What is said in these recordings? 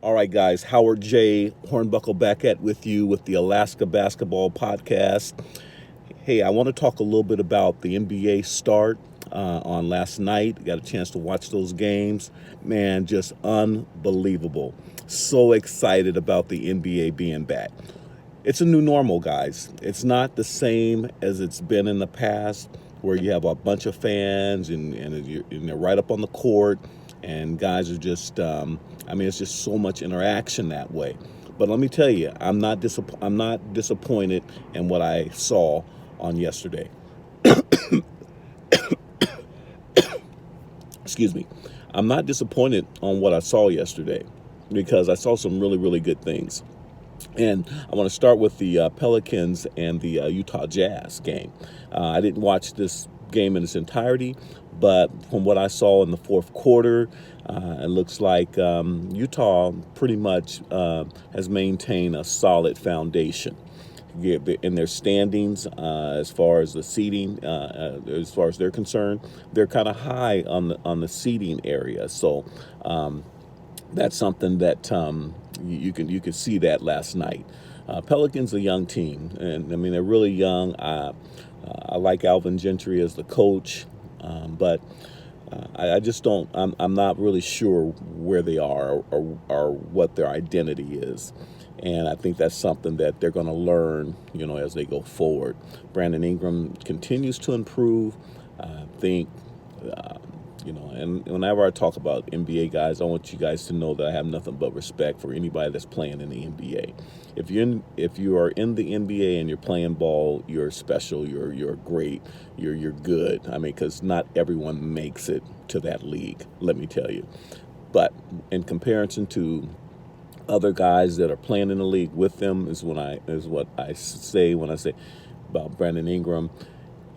All right, guys, Howard J. Hornbuckle back at with you with the Alaska Basketball Podcast. Hey, I want to talk a little bit about the NBA start on last night. Got a chance to watch those games. Man, just unbelievable. So excited about the NBA being back. It's a new normal, guys. It's not the same as it's been in the past, where you have a bunch of fans and they're right up on the court, and guys are just, it's just so much interaction that way. But let me tell you, I'm not disappointed in what I saw on yesterday. Excuse me. I'm not disappointed on what I saw yesterday because I saw some really, really good things. And I want to start with the Pelicans and the Utah Jazz game. I didn't watch this game in its entirety, but from what I saw in the fourth quarter, it looks like Utah pretty much has maintained a solid foundation in their standings as far as the seeding, as far as they're concerned. They're kind of high on the seeding area. So that's something that you could see that last night. Pelicans a young team, and I mean they're really young. I like Alvin Gentry as the coach, but I just don't. I'm not really sure where they are or what their identity is. And I think that's something that they're going to learn, as they go forward. Brandon Ingram continues to improve. I think and whenever I talk about NBA guys, I want you guys to know that I have nothing but respect for anybody that's playing in the NBA. If you are in the NBA and you're playing ball, you're special. You're great. You're good. I mean, because not everyone makes it to that league. Let me tell you. But in comparison to other guys that are playing in the league with them is what I say when I say about Brandon Ingram.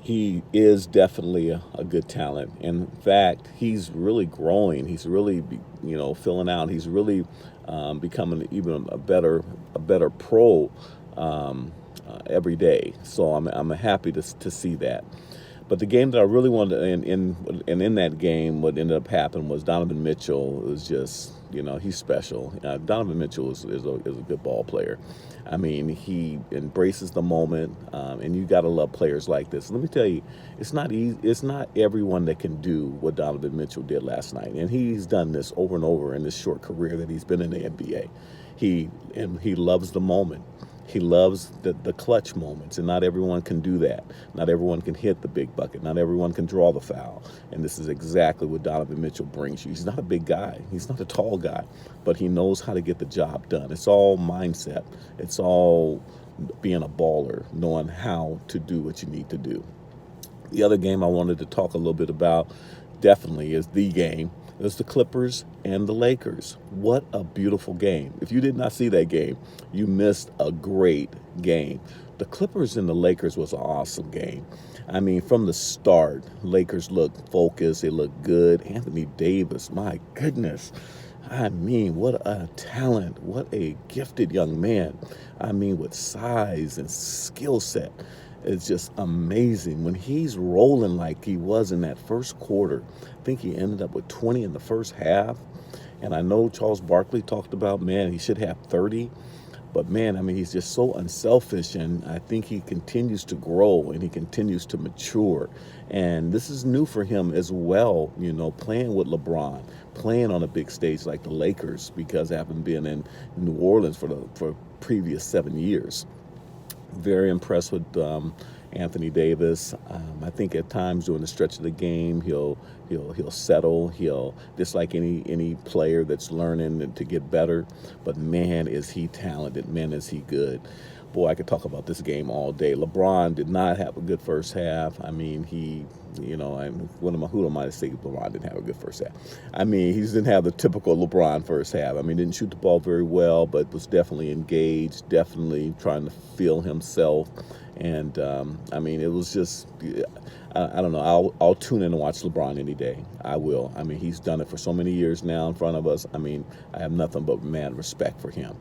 He is definitely a good talent. In fact, he's really growing. He's really, filling out. He's really becoming even a better pro every day. So I'm happy to see that. But the game that I really wanted to, in that game, what ended up happening was Donovan Mitchell was just, he's special. Donovan Mitchell is a good ball player. I mean, he embraces the moment, and you got to love players like this. Let me tell you, it's not easy. It's not everyone that can do what Donovan Mitchell did last night, and he's done this over and over in this short career that he's been in the NBA. He loves the moment. He loves the clutch moments, and not everyone can do that. Not everyone can hit the big bucket. Not everyone can draw the foul. And this is exactly what Donovan Mitchell brings you. He's not a big guy. He's not a tall guy, but he knows how to get the job done. It's all mindset. It's all being a baller, knowing how to do what you need to do. The other game I wanted to talk a little bit about definitely is the game. It's the Clippers and the Lakers. What a beautiful game. If you did not see that game, you missed a great game. The Clippers and the Lakers was an awesome game. I mean, from the start, Lakers looked focused. They looked good. Anthony Davis, my goodness. I mean, what a talent. What a gifted young man. I mean, with size and skill set. It's just amazing. When he's rolling like he was in that first quarter, I think he ended up with 20 in the first half. And I know Charles Barkley talked about, man, he should have 30. But man, I mean, he's just so unselfish, and I think he continues to grow and he continues to mature. And this is new for him as well, playing with LeBron, playing on a big stage like the Lakers, because I haven't been in New Orleans for previous 7 years. Very impressed with Anthony Davis. I think at times during the stretch of the game, he'll settle. He'll just like any player that's learning to get better. But man, is he talented. Man, is he good. Boy, I could talk about this game all day. LeBron did not have a good first half. I mean, who am I to say LeBron didn't have a good first half? I mean, he didn't have the typical LeBron first half. I mean, didn't shoot the ball very well, but was definitely engaged, definitely trying to feel himself. And it was just, I don't know. I'll tune in and watch LeBron any day. I will. I mean, he's done it for so many years now in front of us. I mean, I have nothing but mad respect for him.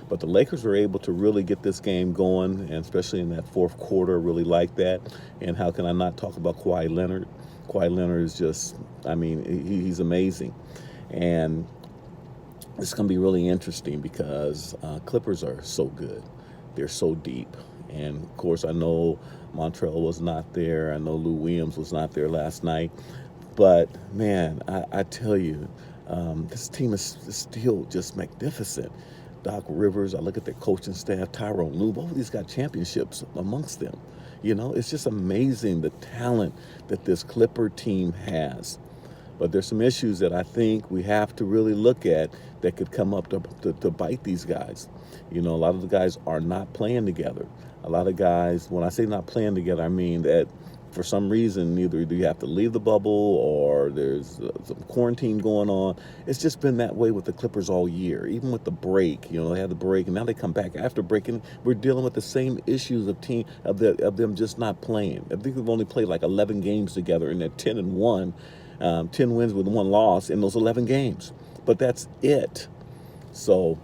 But the Lakers were able to really get this game going, and especially in that fourth quarter, really like that. And how can I not talk about Kawhi Leonard? Kawhi Leonard is just, he's amazing. And it's going to be really interesting because Clippers are so good. They're so deep. And of course, I know Montrell was not there. I know Lou Williams was not there last night. But man, I tell you, this team is still just magnificent. Doc Rivers, I look at their coaching staff, Tyrone Lue, both of these got championships amongst them. You know, it's just amazing the talent that this Clipper team has. But there's some issues that I think we have to really look at that could come up to bite these guys. You know, a lot of the guys are not playing together. A lot of guys, when I say not playing together, I mean that for some reason, either do you have to leave the bubble or there's some quarantine going on. It's just been that way with the Clippers all year. Even with the break, you know, they had the break and now they come back after breaking. We're dealing with the same issues of them just not playing. I think they've only played like 11 games together and they're 10-1, 10 wins with 1 loss in those 11 games. But that's it. So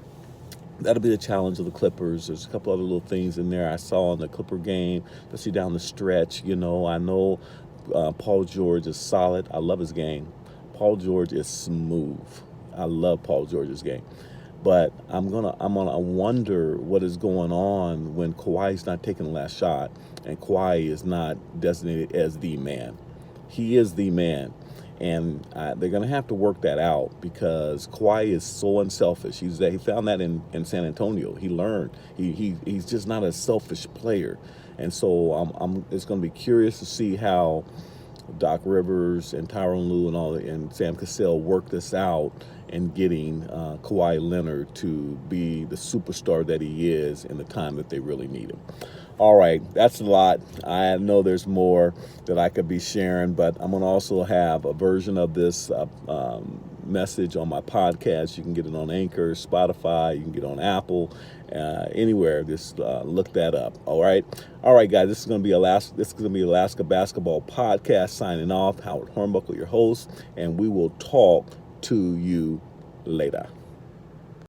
that'll be the challenge of the Clippers. There's a couple other little things in there I saw in the Clipper game, especially down the stretch. You know, I know Paul George is solid. I love his game. Paul George is smooth. I love Paul George's game. But I'm gonna wonder what is going on when Kawhi's not taking the last shot and Kawhi is not designated as the man. He is the man. And they're going to have to work that out because Kawhi is so unselfish. He found that in San Antonio. He learned. He's just not a selfish player. And so it's going to be curious to see how Doc Rivers and Tyronn Lue and Sam Cassell work this out and getting Kawhi Leonard to be the superstar that he is in the time that they really need him. All right, that's a lot. I know there's more that I could be sharing, but I'm going to also have a version of this message on my podcast. You can get it on Anchor, Spotify, you can get it on Apple, anywhere. Just look that up. All right, guys. This is going to be Alaska Basketball Podcast signing off. Howard Hornbuckle, your host, and we will talk to you later.